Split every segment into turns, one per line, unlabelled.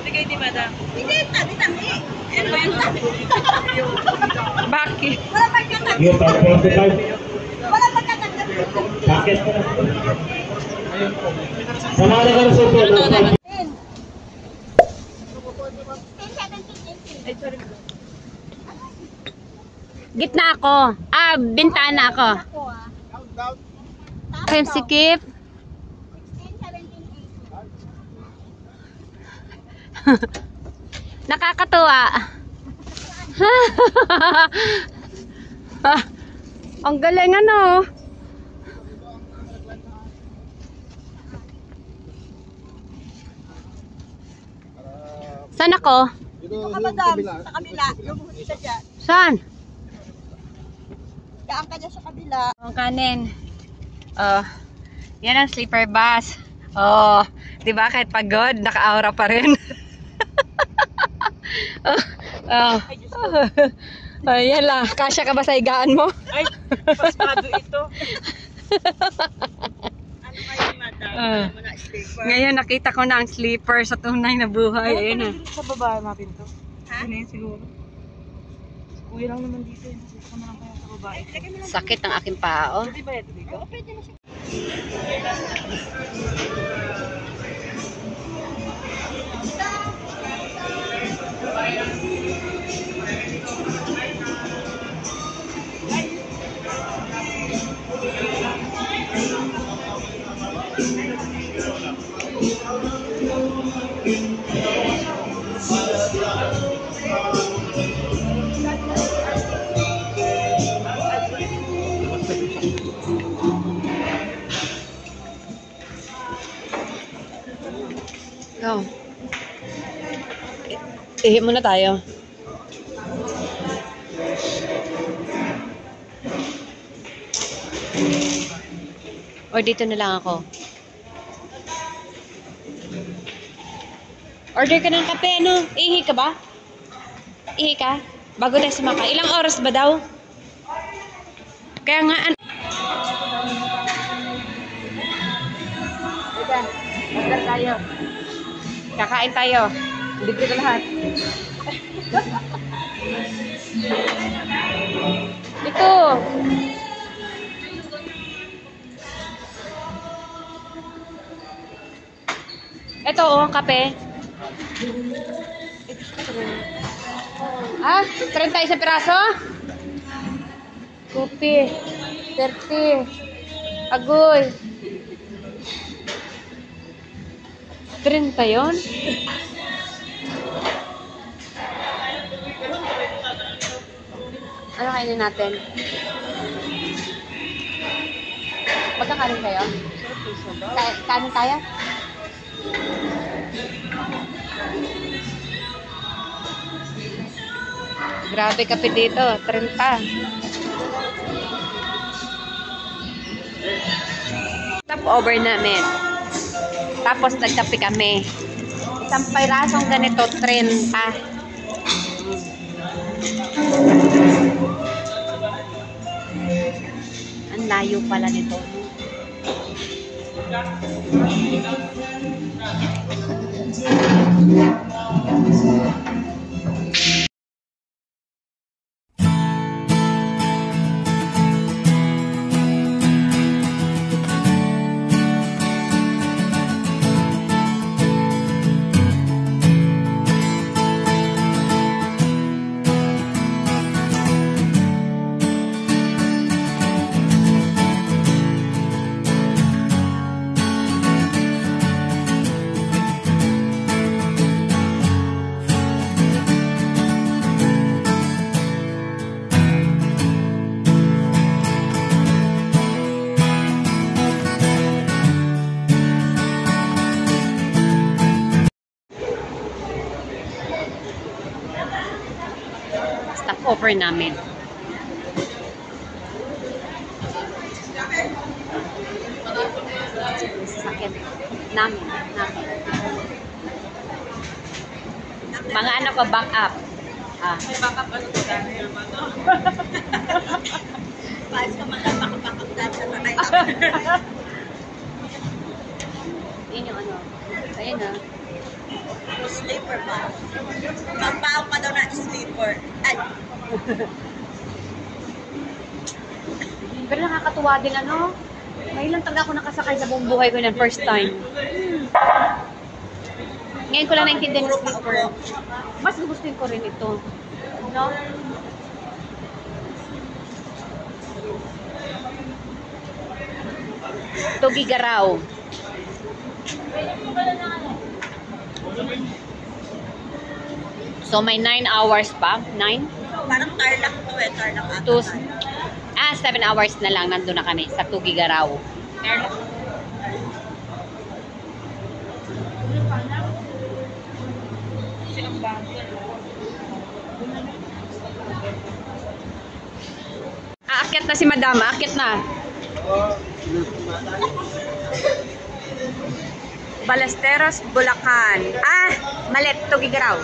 Bigay ni Madam.
Hindi, tabi-tabi. Ano ba yun?
Bakit?
Wala pagkatag. Wala pagkatag.
Bakit? Samara ka na sa ito.
Gitna ako. Bintana ako. Sikip. 16, 17, 18. Nakakatuwa. Ang galing ano. Saan ako?
Dito ka, Madam. Sa kabila. Lumuhod ka dyan.
Saan?
Daan ka dyan sa kabila.
Ang kanin. Yan ang sleeper bus. Oh, 'di ba kahit pagod, naka-aura pa rin. Ayan lang. Kasya ka ba sa higaan mo?
Ay, pasmado ito. Ano kayo, Madam? Ano na sleeper?
Ngayon nakita ko na ang sleeper sa tunay na buhay. Ayan na.
Sa babae natin to.
Ha?
Ano yun siguro? Kuya lang naman dito. Dito ka na lang kaya sa babae.
Sakit ang aking paa. Oh.
Pwede ba ito dito?
Oo, pwede na siya.
Oh. Ihi muna tayo. Or dito na lang ako. Order ka ng kape, ano? Ihi ka ba? Ihi ka? Bago tayo sumakay. Ilang oras ba daw? Kaya nga, order tayo. Kakain tayo. Libre ka lahat. Dito. Ito oh, kape. 30 isang piraso? Kopi. 30. Agoy. 30 yun? Ano kainin natin? Magkakanin kayo? Kanin tayo? Grabe kape dito, 30. Stopover namin. Tapos nagkape kami. Isang pirasong ganito, 30. Ang layo pala nito. Stopover namin. Sasakyan namin. Mga ano pa, back up.
May backup ano to dahil naman, no?
Paas ka man lang makapakap dahil sa takay.
Yun yung ano. Ayun na.
Sleeper pa. Kampao pa daw na sleeper. Ay,
Pero nakakatuwa din ano. Ngayon lang talaga ako nakasakay sa buong buhay ko ng first time. Ngayon ko lang naintindihan yung sleeper. Mas gustuhin ko rin ito. No? Tugigaraw. So may 9 hours pa. 9?
parang Tarlac to eh. Tarlac ata.
7 hours na lang nandun na kami sa Tugigaraw.
Silang bangko.
Aakyat na si Madam, aakyat na. Ballesteros, Bulacan. Malet, Tugigaraw.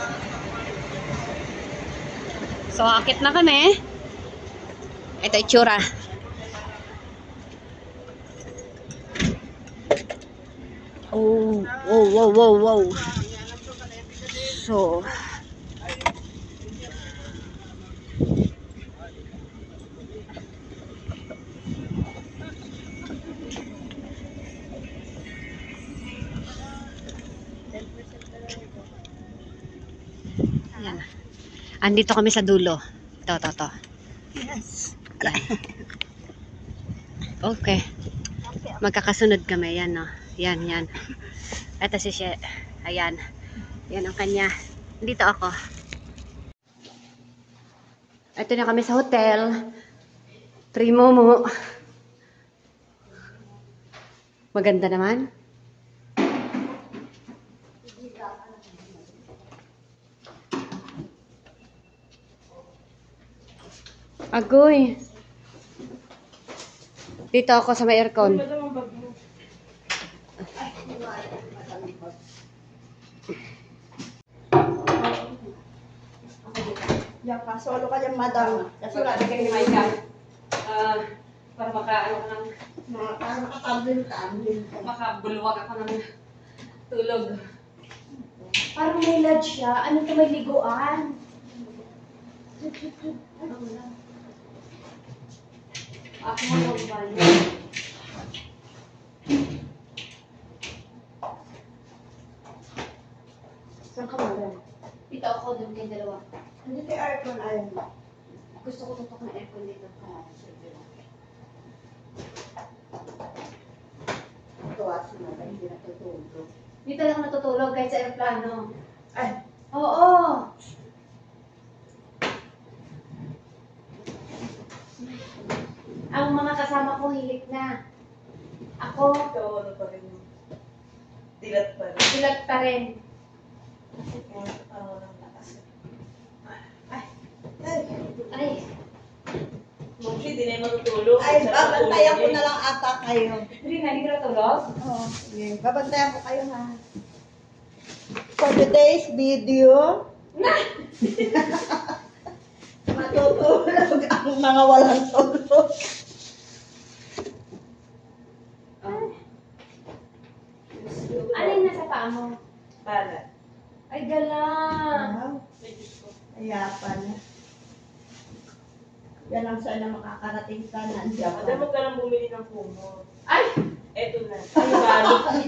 So, aakyat na kami. Ito itsura. Oh, wow, wow, wow, wow. So, yan. Andito kami sa dulo. Ito.
Yes.
Yan. Okay. Magkakasunod kami. Yan, no. Yan. Ito si She. Ayan. Yan ang kanya. Dito ako. Ito na kami sa hotel. Primomo. Maganda naman. Agoy. Dito ako sa may aircon.
Yan pa, solo ka dyan, madam. Kasi wala na kayo
Para makaano ka ng
makakabulin ka.
makabulwag ako ng tulog. Parang may lodge siya. Ano ito may liguan? Ako mo ba niya? Saan ka ba? Dito ako, doon kayo dalawa.
Hindi tayo aircon, ayaw mo.
Gusto ko tutok ng aircon dito.
Tuwasin mo ba, hindi natutulog.
Dito lang ako natutulog kahit sa aeroplano.
Ay,
Oo! Ang mga kasama ko hilik na. Ako,
Ikaw, ano pa rin? Dilat pa rin.
silat pa rin. Ay,
Mostly, di na yung matutulog.
ay, babantayan ko na lang ata kayo.
hindi na, hindi ka natulog?
Oo, sige. Babantayan ko kayo, ha. For today's video, matutulog ang mga walang tulog.
Oh. Ano yung nasa paa mo?
Para.
Ay, gala.
Wow, kaya pala. Yan ang sana makakarating ka na ang
Madam,
Japan.
huwag ka lang bumili ng kumot.
Ay!
Eto na. Ay, bali.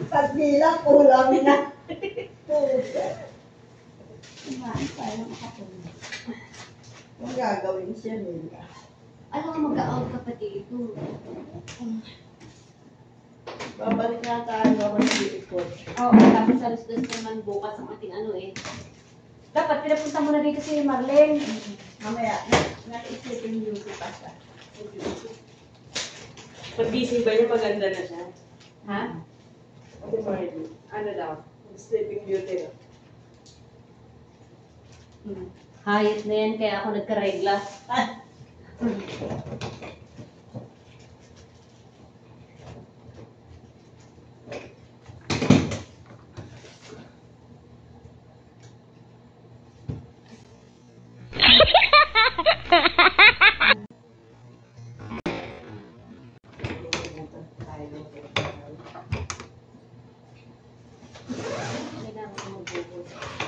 Pag bilang, kulang na. Kumain tayo makatulog. Kung gagawin siya nila.
Alam ko mag-out ka pa dito.
Babalik na tayo ako sa likod.
Oo, tapos alas-dos naman bukas ang ating ano eh. Dapat pinapunta mo na dito si Marlene.
Mamaya, nag-sleeping beauty pa siya.
Pag gising ba niya, maganda na siya?
Ha?
Ate Marley. Ano daw? Sleeping Beauty.
Hayat na yan, kaya ako nagkaregla.
ng bubos.